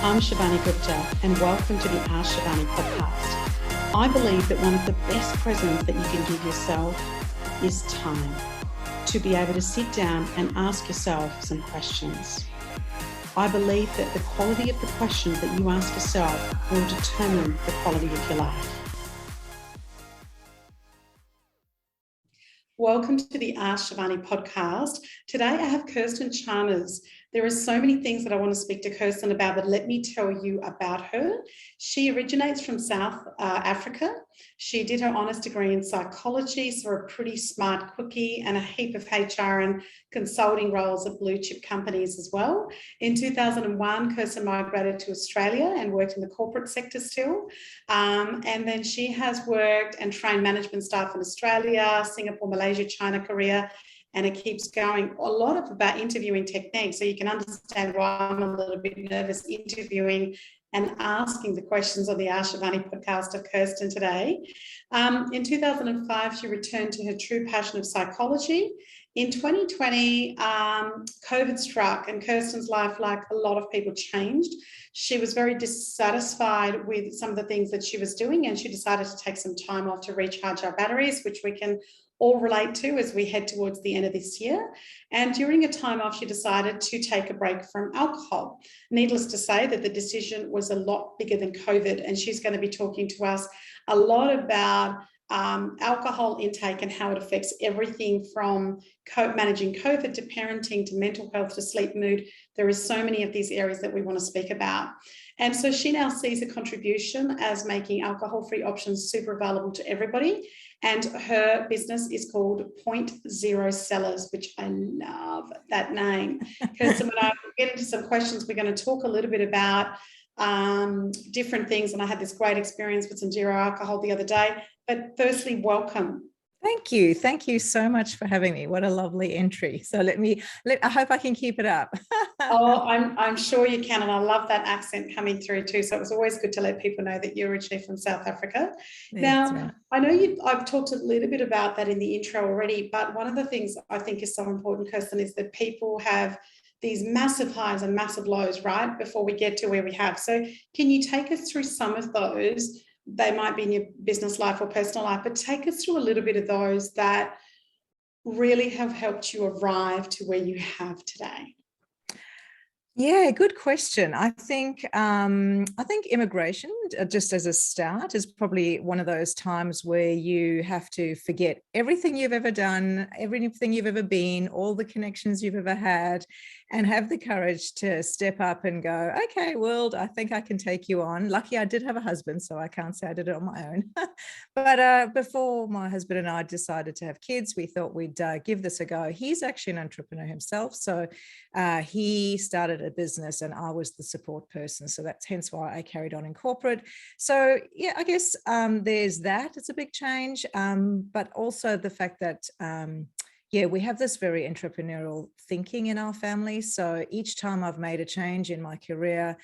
I'm Shivani Gupta, and welcome to the Ask Shivani podcast. I believe that one of the best presents that you can give yourself is time to be able to sit down and ask yourself some questions. I believe that the quality of the questions that you ask yourself will determine the quality of your life. Welcome to the Ask Shivani podcast. Today I have Kirsten Chalmers. There are so many things that I want to speak to Kirsten about, but let me tell you about her. She originates from South Africa. She did her honours degree in psychology, so a pretty smart cookie, and a heap of HR and consulting roles at blue chip companies as well. In 2001, Kirsten migrated to Australia and worked in the corporate sector still. And then she has worked and trained management staff in Australia, Singapore, Malaysia, China, Korea, and it keeps going. A lot of about interviewing techniques, so you can understand why I'm a little bit nervous interviewing and asking the questions on the Ask Shivani podcast of Kirsten today. In 2005, she returned to her true passion of psychology. In 2020, COVID struck and Kirsten's life, like a lot of people, changed. She was very dissatisfied with some of the things that she was doing, and she decided to take some time off to recharge our batteries, which we can all relate to as we head towards the end of this year. And during a time off, she decided to take a break from alcohol. Needless to say that the decision was a lot bigger than COVID, and she's going to be talking to us a lot about alcohol intake and how it affects everything from managing COVID to parenting to mental health to sleep, mood. There are so many of these areas that we want to speak about. And so she now sees a contribution as making alcohol-free options super available to everybody. And her business is called Point Zero Sellers, which I love that name. Because when I get into some questions, we're going to talk a little bit about different things. And I had this great experience with some zero alcohol the other day. But firstly, welcome. Thank you. Thank you so much for having me. What a lovely entry. So I hope I can keep it up. Oh, I'm sure you can. And I love that accent coming through too. So it was always good to let people know that you're originally from South Africa. Now, right. I know I've talked a little bit about that in the intro already, but one of the things I think is so important, Kirsten, is that people have these massive highs and massive lows, right, before we get to where we have. So can you take us through some of those? They might be in your business life or personal life, but take us through a little bit of those that really have helped you arrive to where you have today. Yeah, good question. I think immigration, just as a start, is probably one of those times where you have to forget everything you've ever done, everything you've ever been, all the connections you've ever had, and have the courage to step up and go, okay, world, I think I can take you on. Lucky I did have a husband, so I can't say I did it on my own. But before my husband and I decided to have kids, we thought we'd give this a go. He's actually an entrepreneur himself. So he started a business and I was the support person. So that's hence why I carried on in corporate. So yeah, I guess there's that. It's a big change. But also the fact that yeah, we have this very entrepreneurial thinking in our family. So each time I've made a change in my career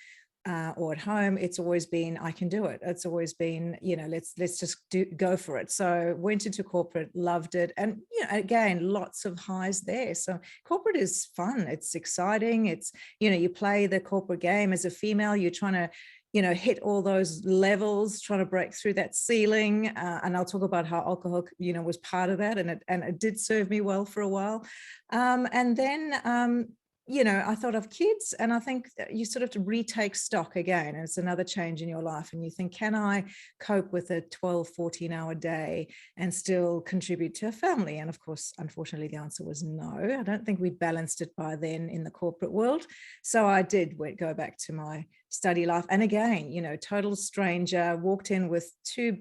or at home, it's always been, I can do it. It's always been, you know, let's just go for it. So went into corporate, loved it. And, you know, again, lots of highs there. So corporate is fun. It's exciting. It's, you know, you play the corporate game as a female, you're trying to, you know, hit all those levels, trying to break through that ceiling. And I'll talk about how alcohol, you know, was part of that. And it did serve me well for a while. And then, you know, I thought of kids, and I think you sort of have to retake stock again. And it's another change in your life. And you think, can I cope with a 12, 14-hour day and still contribute to a family? And of course, unfortunately, the answer was no. I don't think we'd balanced it by then in the corporate world. So I did go back to my study life. And again, you know, total stranger, walked in with two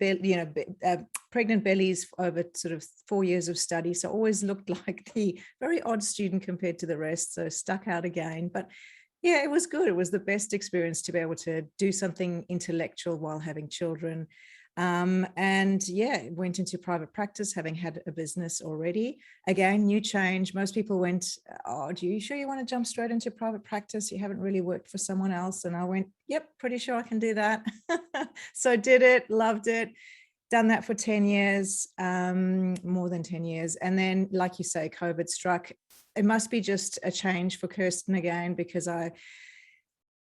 pregnant bellies over sort of 4 years of study. So always looked like the very odd student compared to the rest. So stuck out again. But yeah, it was good. It was the best experience to be able to do something intellectual while having children. And yeah, went into private practice, having had a business already. Again, new change. Most people went, oh, do you sure you want to jump straight into private practice? You haven't really worked for someone else. And I went, yep, pretty sure I can do that. So did it, loved it. Done that for 10 years, more than 10 years. And then, like you say, COVID struck. It must be just a change for Kirsten again, because I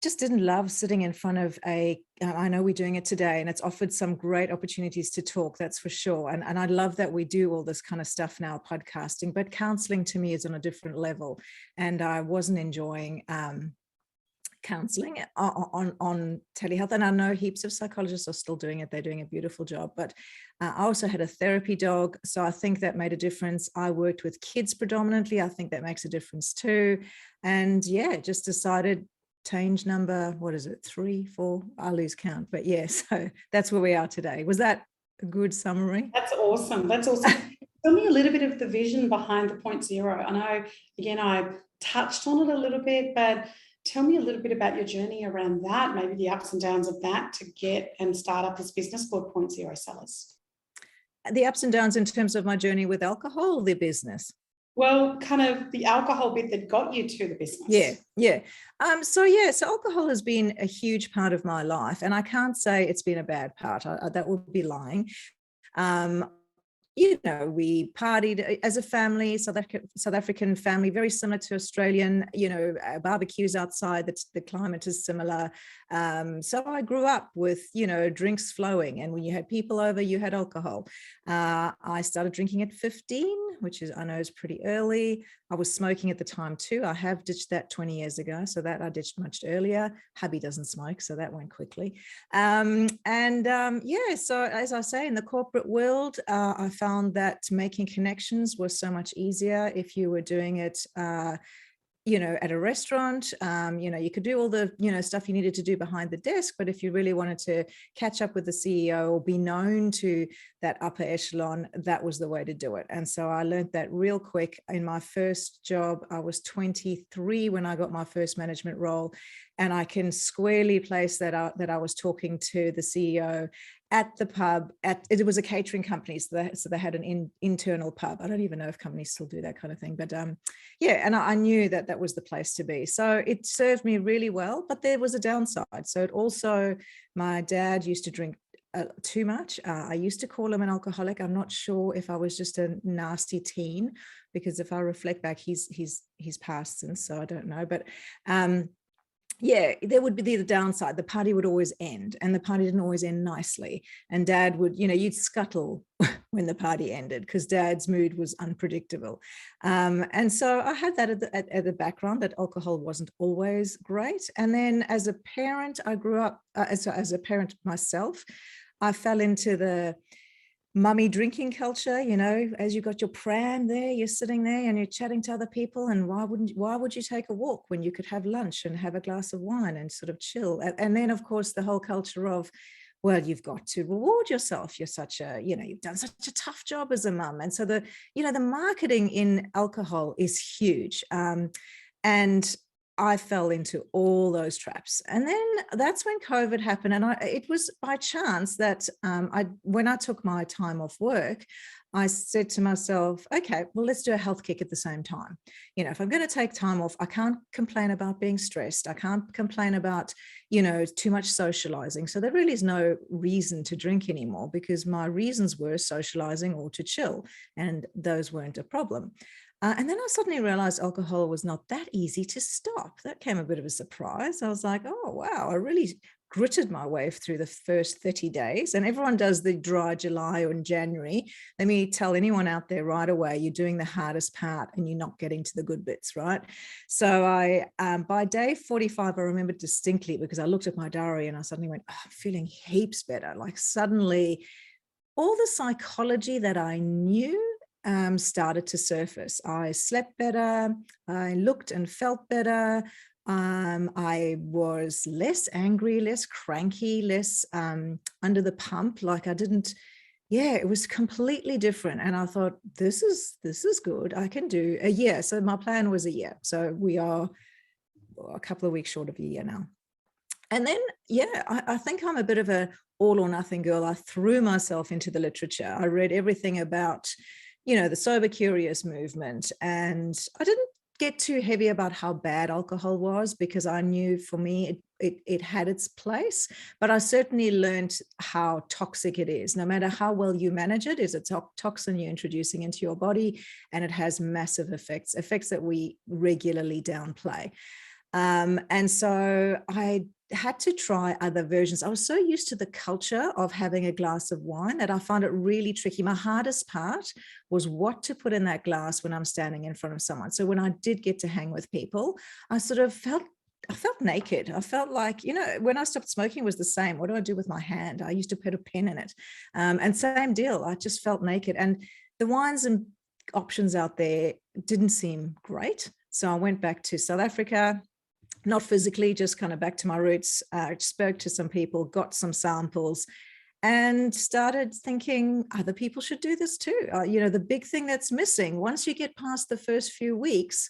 just didn't love sitting in front of I know we're doing it today and it's offered some great opportunities to talk, that's for sure. And I love that we do all this kind of stuff now, podcasting, but counseling to me is on a different level. And I wasn't enjoying counseling on telehealth. And I know heaps of psychologists are still doing it. They're doing a beautiful job. But I also had a therapy dog. So I think that made a difference. I worked with kids predominantly. I think that makes a difference too. And yeah, just decided change number, what is it, 3, 4? I lose count. But yeah, so that's where we are today. Was that a good summary? That's awesome. That's awesome. Tell me a little bit of the vision behind the Point Zero. I know, again, I touched on it a little bit, but tell me a little bit about your journey around that, maybe the ups and downs of that to get and start up this business called Point Zero Sellers. The ups and downs in terms of my journey with alcohol, the business. Well, kind of the alcohol bit that got you to the business. Yeah. So alcohol has been a huge part of my life, and I can't say it's been a bad part. That would be lying. We partied as a family, South African family, very similar to Australian, barbecues outside, the climate is similar. So I grew up with, drinks flowing. And when you had people over, you had alcohol. I started drinking at 15, which I know is pretty early. I was smoking at the time too. I have ditched that 20 years ago. So that I ditched much earlier. Hubby doesn't smoke, so that went quickly. So as I say, in the corporate world, I found that making connections was so much easier if you were doing it at a restaurant. You could do all the, stuff you needed to do behind the desk, but if you really wanted to catch up with the CEO or be known to that upper echelon, that was the way to do it. And so I learned that real quick. In my first job, I was 23 when I got my first management role. And I can squarely place that I was talking to the CEO at the pub. It was a catering company, so they had an internal pub. I don't even know if companies still do that kind of thing, but and I knew that was the place to be. So it served me really well, but there was a downside. So it also, my dad used to drink too much. I used to call him an alcoholic. I'm not sure if I was just a nasty teen, because if I reflect back, he's passed since, so I don't know. But there would be the downside. The party would always end, and the party didn't always end nicely. And Dad would, you'd scuttle when the party ended because Dad's mood was unpredictable. And so I had that at the background, that alcohol wasn't always great. And then as a parent, I grew up, as a parent myself, I fell into the mummy drinking culture. As you got your pram there, you're sitting there and you're chatting to other people, and why would you take a walk when you could have lunch and have a glass of wine and sort of chill? And then of course the whole culture of, well, you've got to reward yourself, you're such a, you've done such a tough job as a mum. And so the marketing in alcohol is huge. And I fell into all those traps. And then that's when COVID happened. And it was by chance that when I took my time off work, I said to myself, okay, well, let's do a health kick at the same time. If I'm going to take time off, I can't complain about being stressed. I can't complain about, too much socializing. So there really is no reason to drink anymore, because my reasons were socializing or to chill, and those weren't a problem. And then I suddenly realized alcohol was not that easy to stop. That came a bit of a surprise. I was like, oh, wow, I really gritted my way through the first 30 days. And everyone does the dry July or in January. Let me tell anyone out there right away, you're doing the hardest part and you're not getting to the good bits, right? So by day 45, I remember distinctly, because I looked at my diary and I suddenly went, oh, I'm feeling heaps better. Like suddenly all the psychology that I knew started to surface. I slept better. I looked and felt better. I was less angry, less cranky, less under the pump. Like I didn't, it was completely different. And I thought, this is good. I can do a year. So my plan was a year. So we are a couple of weeks short of a year now. And then, I think I'm a bit of a all or nothing girl. I threw myself into the literature. I read everything about the sober curious movement. And I didn't get too heavy about how bad alcohol was, because I knew for me it had its place, but I certainly learned how toxic it is. No matter how well you manage it, is a toxin you're introducing into your body, and it has massive effects that we regularly downplay. And so I had to try other versions. I was so used to the culture of having a glass of wine that I found it really tricky. My hardest part was what to put in that glass when I'm standing in front of someone. So when I did get to hang with people, I felt naked. I felt like, when I stopped smoking, it was the same. What do I do with my hand? I used to put a pen in it. And same deal. I just felt naked. And the wines and options out there didn't seem great. So I went back to South Africa, not physically, just kind of back to my roots, spoke to some people, got some samples, and started thinking other people should do this too. The big thing that's missing, once you get past the first few weeks,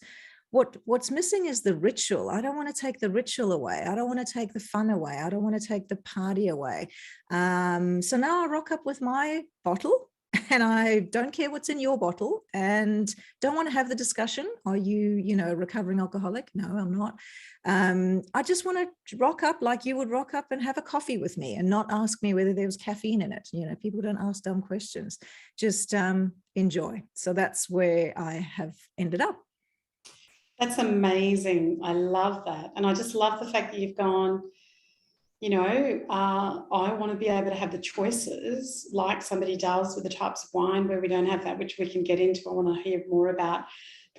what's missing is the ritual. I don't want to take the ritual away. I don't want to take the fun away. I don't want to take the party away. So now I rock up with my bottle, and I don't care what's in your bottle, and don't want to have the discussion. Are you, a recovering alcoholic? No, I'm not. I just want to rock up like you would rock up and have a coffee with me and not ask me whether there was caffeine in it. People don't ask dumb questions, just enjoy. So that's where I have ended up. That's amazing. I love that. And I just love the fact that you've gone, I want to be able to have the choices like somebody does with the types of wine where we don't have that, which we can get into. I want to hear more about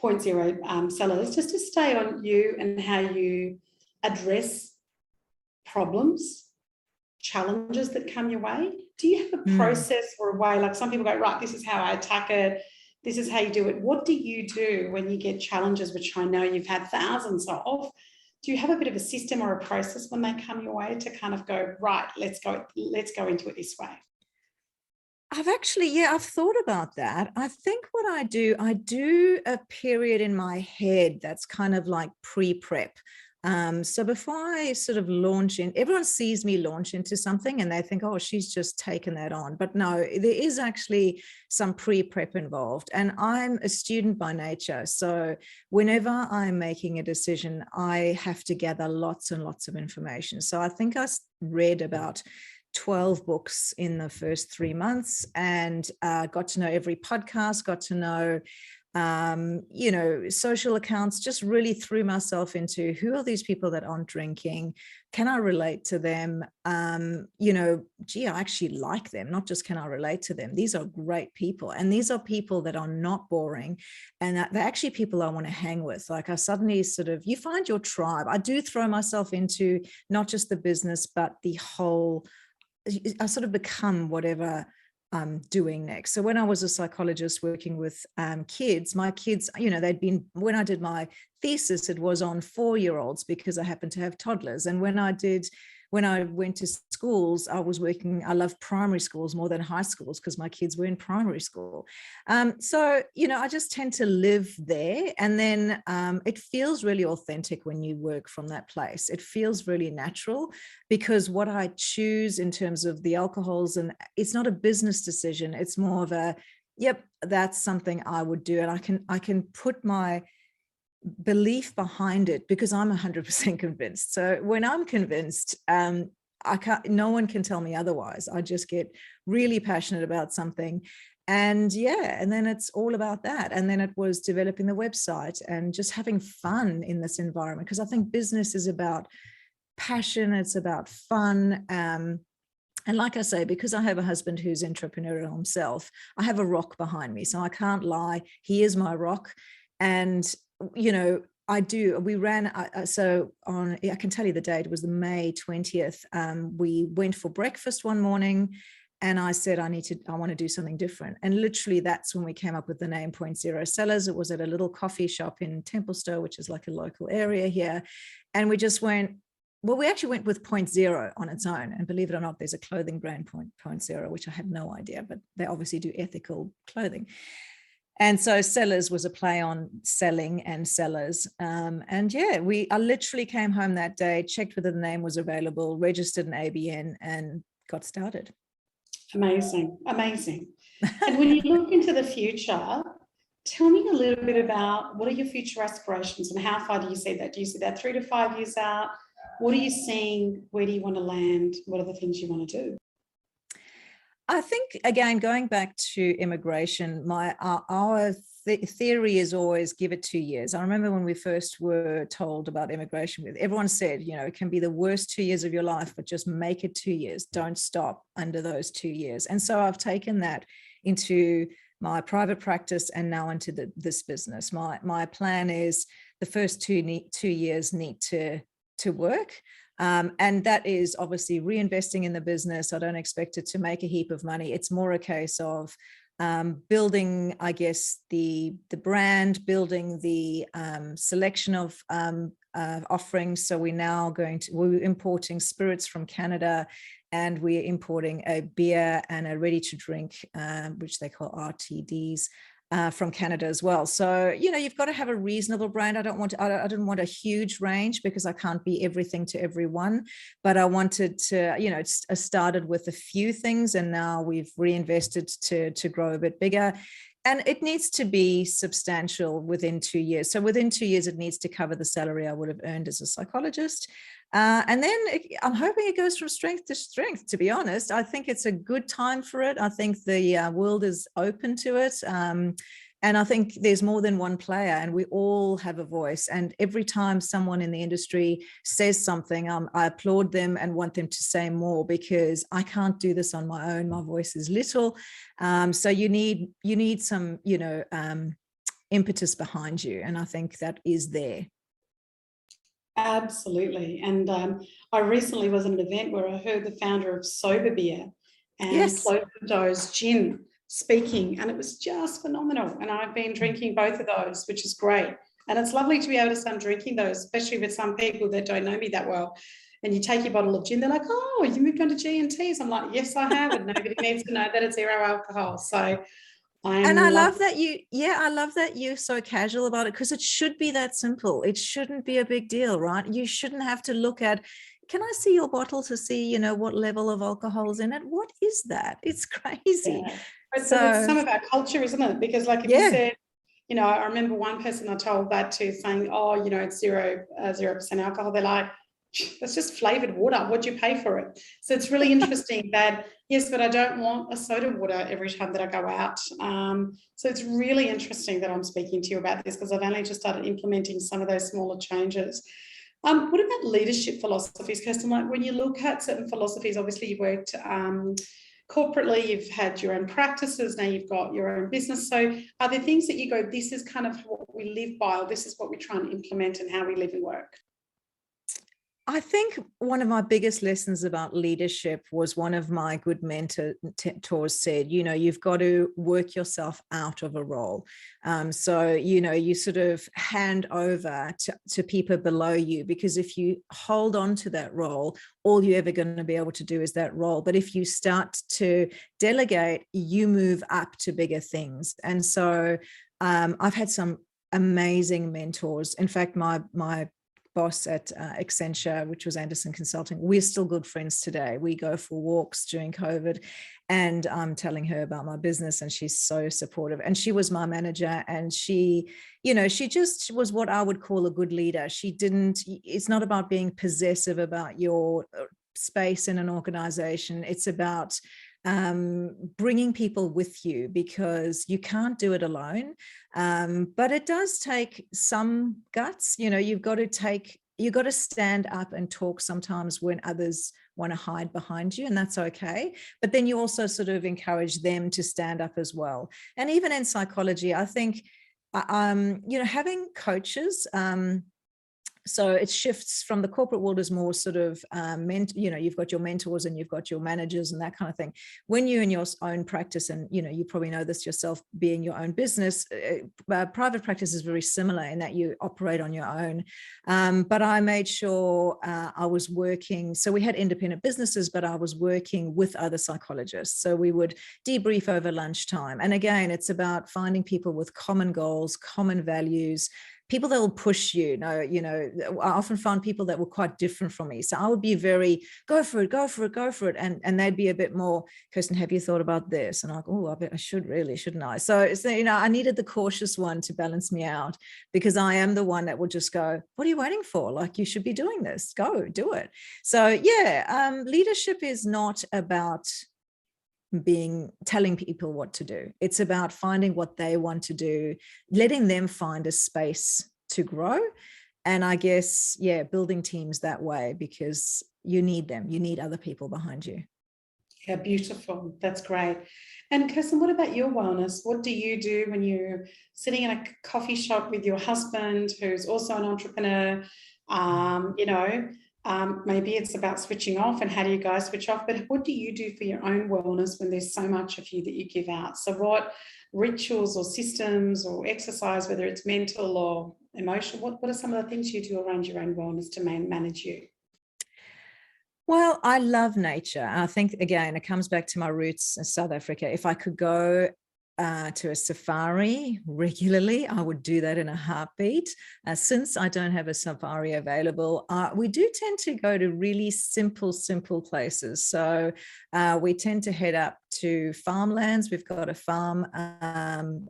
0.0 cellars, just to stay on you and how you address problems, challenges that come your way. Do you have a process or a way, like some people go, right, this is how I attack it, this is how you do it. What do you do when you get challenges, which I know you've had thousands of? Do you have a bit of a system or a process when they come your way to kind of go, right, let's go into it this way? I've thought about that. I think what I do a period in my head that's kind of like pre-prep. So before I sort of launch in, everyone sees me launch into something and they think, oh, she's just taken that on. But no, there is actually some pre-prep involved. And I'm a student by nature. So whenever I'm making a decision, I have to gather lots and lots of information. So I think I read about 12 books in the first 3 months, and got to know every podcast, got to know social accounts, just really threw myself into who are these people that aren't drinking? Can I relate to them? I actually like them, not just can I relate to them. These are great people. And these are people that are not boring. And they're actually people I want to hang with. Like I suddenly you find your tribe. I do throw myself into not just the business, but the whole, I sort of become whatever I'm doing next. So when I was a psychologist working with kids, my kids, when I did my thesis, it was on 4-year-olds because I happened to have toddlers. And when I went to schools, I love primary schools more than high schools because my kids were in primary school. So I just tend to live there. And then it feels really authentic when you work from that place. It feels really natural because what I choose in terms of the alcohols, and it's not a business decision. It's more of a, yep, that's something I would do. And I can put my belief behind it because I'm 100% convinced. So when I'm convinced, no one can tell me otherwise. I just get really passionate about something. And then it's all about that. And then it was developing the website and just having fun in this environment, because I think business is about passion. It's about fun. And like I say, because I have a husband who's entrepreneurial himself, I have a rock behind me. So I can't lie. He is my rock. And I do. We ran. I can tell you the date. It was the May 20th. We went for breakfast one morning, and I said, I want to do something different. And literally, that's when we came up with the name 0.0 Cellars. It was at a little coffee shop in Templestowe, which is like a local area here, and we just went. Well, we actually went with 0.0 on its own. And believe it or not, there's a clothing brand 0.0, which I had no idea, but they obviously do ethical clothing. And so Cellars was a play on selling and sellers. I literally came home that day, checked whether the name was available, registered an ABN, and got started. Amazing. And when you look into the future, tell me a little bit about what are your future aspirations and how far do you see that? Do you see that 3 to 5 years out? What are you seeing? Where do you want to land? What are the things you want to do? I think, again, going back to immigration, our theory is always give it 2 years. I remember when we first were told about immigration, everyone said, it can be the worst 2 years of your life, but just make it 2 years. Don't stop under those 2 years. And so I've taken that into my private practice and now into this business. My plan is the first 2 years need to work. And that is obviously reinvesting in the business. I don't expect it to make a heap of money. It's more a case of building, I guess, the brand, building the selection of offerings. So we're importing spirits from Canada, and we're importing a beer and a ready to drink, which they call RTDs. From Canada as well. So, you've got to have a reasonable brand. I didn't want a huge range because I can't be everything to everyone, but I wanted to, I started with a few things and now we've reinvested to grow a bit bigger. And it needs to be substantial within 2 years. So within 2 years, it needs to cover the salary I would have earned as a psychologist. And then I'm hoping it goes from strength to strength, to be honest. I think it's a good time for it. I think the world is open to it. And I think there's more than one player and we all have a voice. And every time someone in the industry says something, I applaud them and want them to say more, because I can't do this on my own. My voice is little. So you need some, impetus behind you. And I think that is there. Absolutely. And I recently was at an event where I heard the founder of Sober Beer and Cloverdo's Gin speaking, and it was just phenomenal. And I've been drinking both of those, which is great. And it's lovely to be able to start drinking those, especially with some people that don't know me that well. And you take your bottle of gin, they're like, oh, you moved on to G&Ts. I'm like, yes, I have. And nobody needs to know that it's 0 alcohol. So I love that you're so casual about it, because it should be that simple. It shouldn't be a big deal, right? You shouldn't have to look at, can I see your bottle to see, what level of alcohol is in it? What is that? It's crazy. Yeah. But it's some of our culture, isn't it? Because like if you said, I remember one person I told that to saying, oh, it's 0% alcohol. They're like, that's just flavored water. What'd you pay for it? So it's really interesting that, yes, but I don't want a soda water every time that I go out. So it's really interesting that I'm speaking to you about this, because I've only just started implementing some of those smaller changes. What about leadership philosophies, Kirsten? Like when you look at certain philosophies, obviously you've worked corporately, you've had your own practices, now you've got your own business. So are there things that you go, this is kind of what we live by, or this is what we try and implement and how we live and work? I think one of my biggest lessons about leadership was one of my good mentors said, you've got to work yourself out of a role. So, you sort of hand over to people below you, because if you hold on to that role, all you're ever going to be able to do is that role. But if you start to delegate, you move up to bigger things. And so I've had some amazing mentors. In fact, my boss at Accenture, which was Anderson Consulting, we're still good friends today. We go for walks during COVID, and I'm telling her about my business, and she's so supportive. And she was my manager, and she just was what I would call a good leader. It's not about being possessive about your space in an organization. It's about bringing people with you, because you can't do it alone. But it does take some guts. You've got to stand up and talk sometimes when others want to hide behind you, and that's okay. But then you also sort of encourage them to stand up as well. And even in psychology, I think, having coaches, so it shifts from the corporate world is more sort of, you've got your mentors and you've got your managers and that kind of thing. When you're in your own practice, and, you probably know this yourself, being your own business, private practice is very similar in that you operate on your own. But I made sure I was working. So we had independent businesses, but I was working with other psychologists. So we would debrief over lunchtime. And again, it's about finding people with common goals, common values, people that will push you. I often found people that were quite different from me. So I would be very, go for it. And they'd be a bit more, Kirsten, have you thought about this? And I'm like, oh, I bet I should really, shouldn't I? So it's, I needed the cautious one to balance me out, because I am the one that will just go, what are you waiting for? Like, you should be doing this, go do it. So yeah, leadership is not about telling people what to do. It's about finding what they want to do, letting them find a space to grow. And I guess, yeah, building teams that way, because you need them. You need other people behind you. Yeah, beautiful. That's great. And Kirsten, what about your wellness? What do you do when you're sitting in a coffee shop with your husband, who's also an entrepreneur? Maybe it's about switching off, and how do you guys switch off? But what do you do for your own wellness when there's so much of you that you give out? So what rituals or systems or exercise, whether it's mental or emotional, what are some of the things you do around your own wellness to manage you? Well, I love nature. I think, again, it comes back to my roots in South Africa. If I could go to a safari regularly, I would do that in a heartbeat. Since I don't have a safari available, we do tend to go to really simple places. So we tend to head up to farmlands. We've got a farm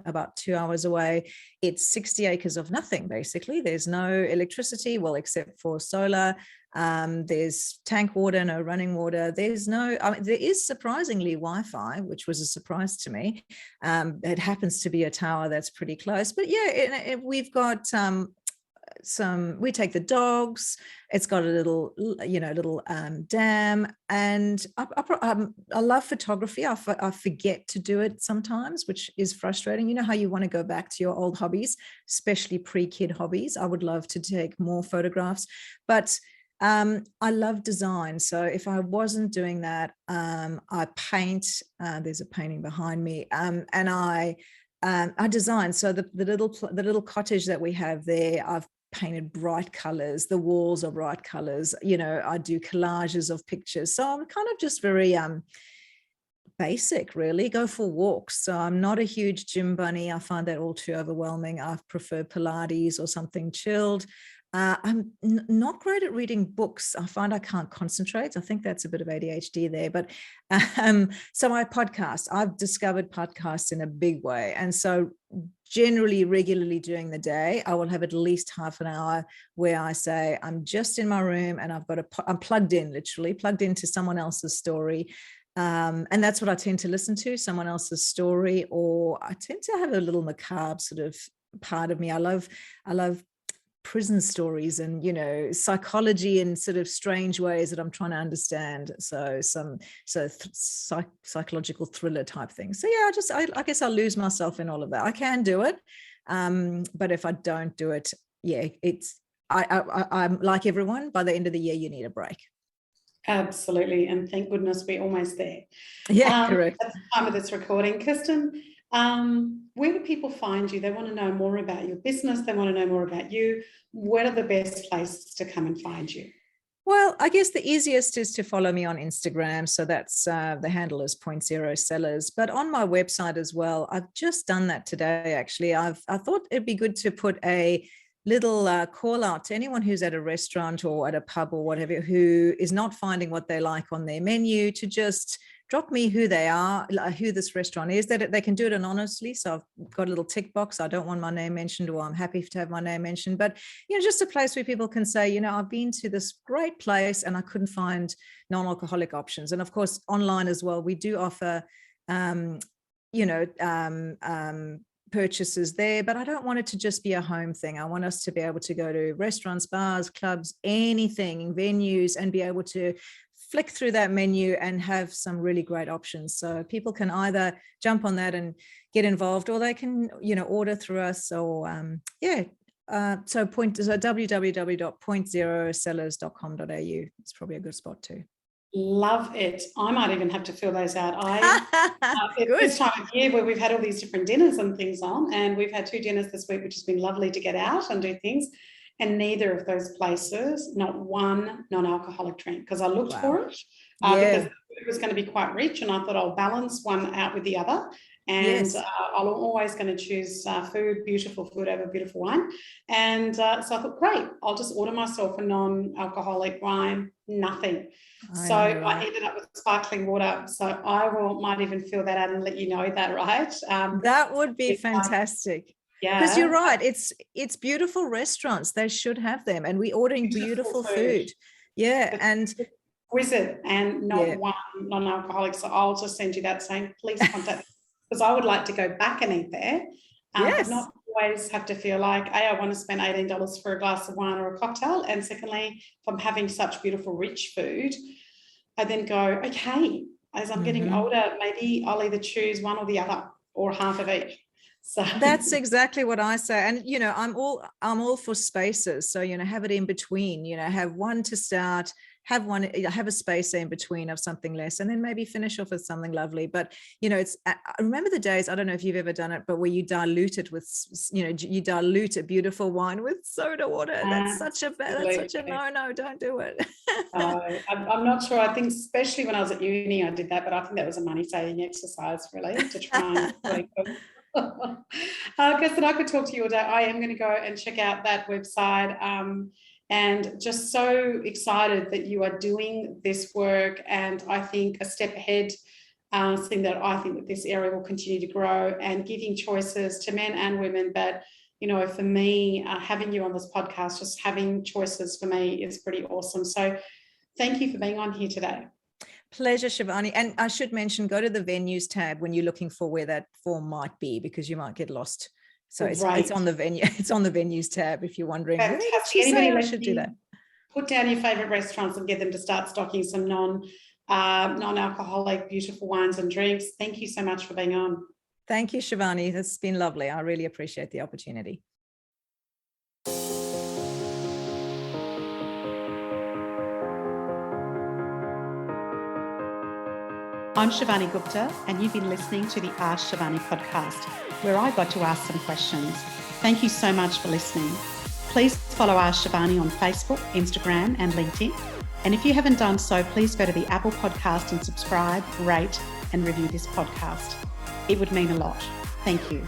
about 2 hours away. It's 60 acres of nothing, basically. There's no electricity, well, except for solar. There's tank water, no running water. There is surprisingly Wi-Fi, which was a surprise to me. It happens to be a tower that's pretty close, but yeah, we've got we take the dogs. It's got a little dam, and I love photography. I forget to do it sometimes, which is frustrating. You know how you want to go back to your old hobbies, especially pre-kid hobbies. I would love to take more photographs, but I love design. So if I wasn't doing that, I paint. There's a painting behind me, and I design. So the little cottage that we have there, I've painted bright colors. The walls are bright colors. I do collages of pictures. So I'm kind of just very basic, really. Go for walks. So I'm not a huge gym bunny. I find that all too overwhelming. I prefer Pilates or something chilled. I'm not great at reading books. I find I can't concentrate. I think that's a bit of ADHD there. But so my podcast, I've discovered podcasts in a big way. And so generally, regularly during the day, I will have at least half an hour where I say, I'm just in my room and I'm plugged in, literally plugged into someone else's story. And that's what I tend to listen to, someone else's story, or I tend to have a little macabre sort of part of me. I love prison stories and psychology in sort of strange ways that I'm trying to understand. So psychological thriller type things. So yeah, I guess I lose myself in all of that. I can do it, but if I don't do it, yeah, I'm like everyone. By the end of the year, you need a break. Absolutely, and thank goodness we're almost there. Yeah, correct. At the time of this recording, Kirsten, where do people find you? They want to know more about your business. They want to know more about you. What are the best places to come and find you? Well, I guess the easiest is to follow me on Instagram. So that's the handle is .0sellers. But on my website as well, I've just done that today, actually. I thought it'd be good to put a little call out to anyone who's at a restaurant or at a pub or whatever, who is not finding what they like on their menu, to just drop me who they are, who this restaurant is, that they can do it anonymously. So I've got a little tick box. I don't want my name mentioned, or I'm happy to have my name mentioned, but just a place where people can say, I've been to this great place and I couldn't find non-alcoholic options. And of course, online as well, we do offer, purchases there, but I don't want it to just be a home thing. I want us to be able to go to restaurants, bars, clubs, anything, venues, and be able to flick through that menu and have some really great options. So people can either jump on that and get involved, or they can, order through us, or so www.0sellers.com.au. It's probably a good spot too. Love it. I might even have to fill those out. It's this time of year where we've had all these different dinners and things on, and we've had 2 dinners this week, which has been lovely to get out and do things. And neither of those places, not one non-alcoholic drink, because I looked for it because it was going to be quite rich, and I thought I'll balance one out with the other. And I'm always going to choose beautiful food over beautiful wine. And so I thought, great, I'll just order myself a non-alcoholic wine, nothing. I ended up with sparkling water. So I might even fill that out and let you know that, right? That would be fantastic. Yeah, because you're right. It's beautiful restaurants. They should have them, and we're ordering beautiful food. Yeah, and exquisite and not one non-alcoholic. So I'll just send you that saying, please contact, because I would like to go back and eat there. But not always have to feel like, A, I want to spend $18 for a glass of wine or a cocktail. And secondly, if I'm having such beautiful, rich food, I then go, okay, as I'm getting older, maybe I'll either choose one or the other or half of each. So that's exactly what I say. And, you know, I'm all for spaces. So, you know, have it in between, you know, have one to start, have a space in between of something less, and then maybe finish off with something lovely. But, you know, I remember the days, I don't know if you've ever done it, but where you dilute it with, you know, you dilute a beautiful wine with soda water. That's such a no, don't do it. I'm not sure. I think especially when I was at uni, I did that, but I think that was a money saving exercise really to try and Kirsten, I could talk to you all day. I am going to go and check out that website, and just so excited that you are doing this work. And I think a step ahead, something that I think that this area will continue to grow, and giving choices to men and women. But, you know, for me, having you on this podcast, just having choices for me is pretty awesome. So thank you for being on here today. Pleasure, Shivani. And I should mention, go to the venues tab when you're looking for where that form might be, because you might get lost. So it's on the venues tab if you're wondering. I should do that. Put down your favorite restaurants and get them to start stocking some non-alcoholic, beautiful wines and drinks. Thank you so much for being on. Thank you, Shivani. It's been lovely. I really appreciate the opportunity. I'm Shivani Gupta, and you've been listening to the Ask Shivani podcast, where I got to ask some questions. Thank you so much for listening. Please follow Ask Shivani on Facebook, Instagram, and LinkedIn. And if you haven't done so, please go to the Apple Podcast and subscribe, rate, and review this podcast. It would mean a lot. Thank you.